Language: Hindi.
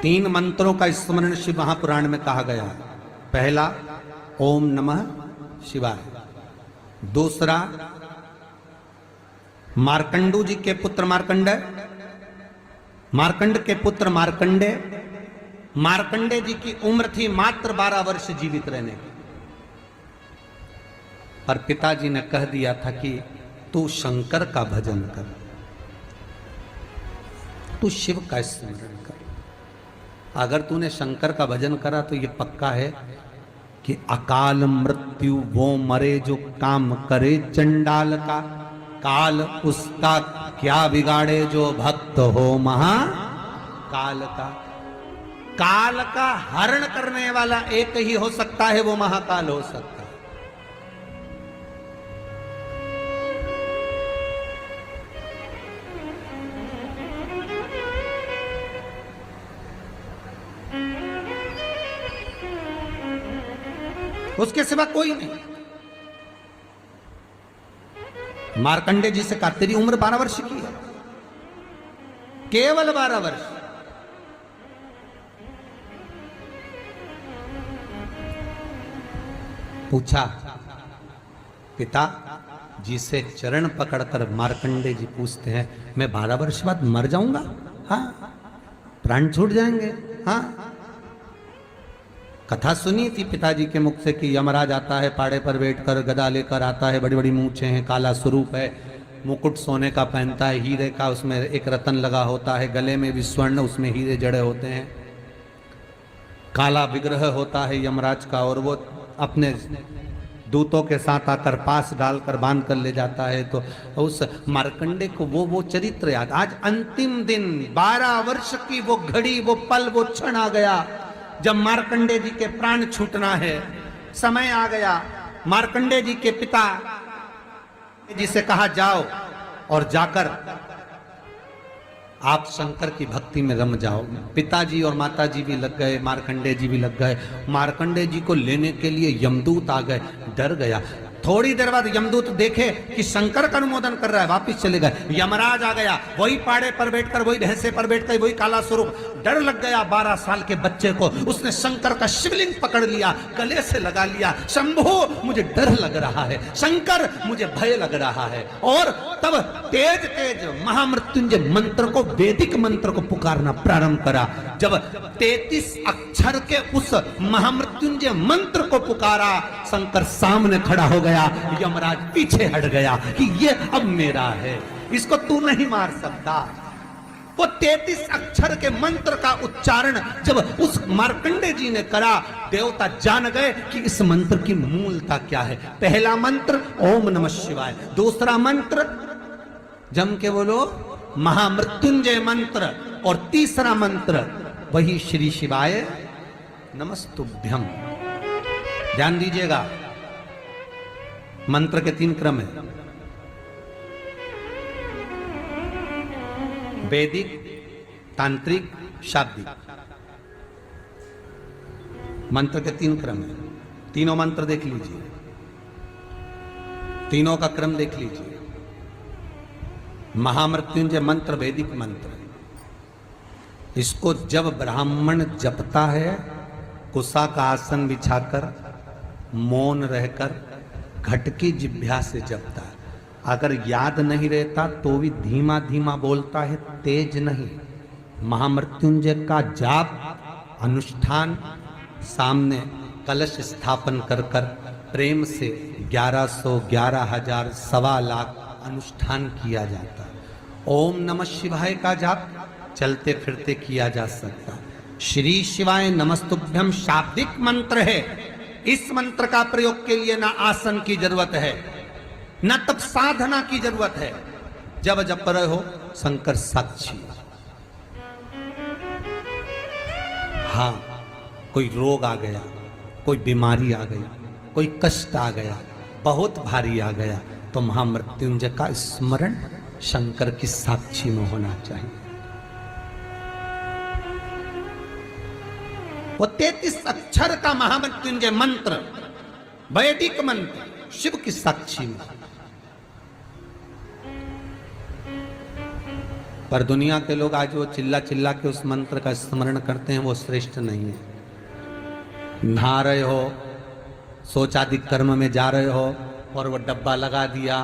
तीन मंत्रों का स्मरण शिव महापुराण में कहा गया है। पहला ओम नमः शिवाय, दूसरा मार्कंडू जी के पुत्र मार्कंडेय, मार्कंड के पुत्र मार्कंडेय, मार्कंडेय जी की उम्र थी मात्र 12 वर्ष जीवित रहने की, पर पिताजी ने कह दिया था कि तू शंकर का भजन कर, तू शिव का स्मरण कर। अगर तूने शंकर का भजन करा तो ये पक्का है कि अकाल मृत्यु वो मरे जो काम करे चंडाल का, काल उसका क्या बिगाड़े जो भक्त हो महाकाल का। काल का हरण करने वाला एक ही हो सकता है, वो महाकाल हो सकता है। उसके सिवा कोई नहीं। मार्कंडेय जी से कहा तेरी उम्र 12 वर्ष की है, केवल 12 वर्ष। पूछा पिता जी से चरण पकड़कर मार्कंडेय जी पूछते हैं मैं 12 वर्ष बाद मर जाऊंगा? हाँ, प्राण छूट जाएंगे। हाँ, कथा सुनी थी पिताजी के मुख से कि यमराज आता है, पाड़े पर बैठकर गदा लेकर आता है, बड़ी बड़ी मूंछें हैं, काला स्वरूप है, मुकुट सोने का पहनता है, हीरे का, उसमें एक रतन लगा होता है, गले में भी स्वर्ण, उसमें हीरे जड़े होते हैं, काला विग्रह होता है यमराज का, और वो अपने दूतों के साथ आकर पास डालकर बांध कर ले जाता है। तो उस मार्कंडेय को वो चरित्र याद। आज अंतिम दिन 12 वर्ष की वो घड़ी, वो पल, वो क्षण आ गया जब मार्कंडेय जी के प्राण छूटना है। समय आ गया। मार्कंडेय जी के पिता जी से कहा जाओ और जाकर आप शंकर की भक्ति में रम जाओ। पिताजी और माताजी भी लग गए, मार्कंडेय जी भी लग गए। मार्कंडेय जी को लेने के लिए यमदूत आ गए। डर गया। थोड़ी देर बाद यमदूत देखे कि शंकर का अनुमोदन कर रहा है, वापिस चले गए। यमराज आ गया, वही पाड़े पर बैठकर, वही भैंसे पर बैठकर, वही काला स्वरूप। डर लग गया 12 साल के बच्चे को। उसने शंकर का शिवलिंग पकड़ लिया, गले से लगा लिया। शंभो मुझे डर लग रहा है, शंकर मुझे भय लग रहा है। और तब तेज तेज महामृत्युंजय मंत्र को, वैदिक मंत्र को पुकारना प्रारंभ करा। जब 33 अक्षर के उस महामृत्युंजय मंत्र को पुकारा, शंकर सामने खड़ा हो गया। यमराज पीछे हट गया कि ये अब मेरा है, इसको तू नहीं मार सकता। वो 33 अक्षर के मंत्र का उच्चारण जब उस मार्कंडेय जी ने करा, देवता जान गए कि इस मंत्र की मूलता क्या है। पहला मंत्र ओम नमः शिवाय, दूसरा मंत्र जम के बोलो महामृत्युंजय मंत्र, और तीसरा मंत्र वही श्री शिवाय नमस्तुभ्यम। ध्यान दीजिएगा, मंत्र के 3 क्रम है। वैदिक, तांत्रिक, शाब्दिक। मंत्र के 3 क्रम है। तीनों मंत्र देख लीजिए, तीनों का क्रम देख लीजिए। महामृत्युंजय मंत्र वैदिक मंत्र, इसको जब ब्राह्मण जपता है, कुसा का आसन बिछाकर, मौन रहकर, घट की जिह्वा से जपता है। अगर याद नहीं रहता तो भी धीमा धीमा बोलता है, तेज नहीं। महामृत्युंजय का जाप अनुष्ठान, सामने कलश स्थापन कर कर प्रेम से 1100, 11,000, 1.25 लाख अनुष्ठान किया जाता है। ओम नमः शिवाय का जाप चलते फिरते किया जा सकता। श्री शिवाय नमस्तुभ्यम शाब्दिक मंत्र है। इस मंत्र का प्रयोग के लिए ना आसन की जरूरत है, न तब साधना की जरूरत है। जब जप रहे हो शंकर साक्षी। हाँ, कोई रोग आ गया, कोई बीमारी आ गई, कोई कष्ट आ गया, बहुत भारी आ गया, तो महामृत्युंजय का स्मरण शंकर की साक्षी में होना चाहिए। वो 33 अक्षर का महामृत्युंजय मंत्र, वैदिक मंत्र, शिव की साक्षी में। पर दुनिया के लोग आज वो चिल्ला चिल्ला के उस मंत्र का स्मरण करते हैं, वो श्रेष्ठ नहीं है। नहा रहे हो, शौचादिक कर्म में जा रहे हो और वो डब्बा लगा दिया,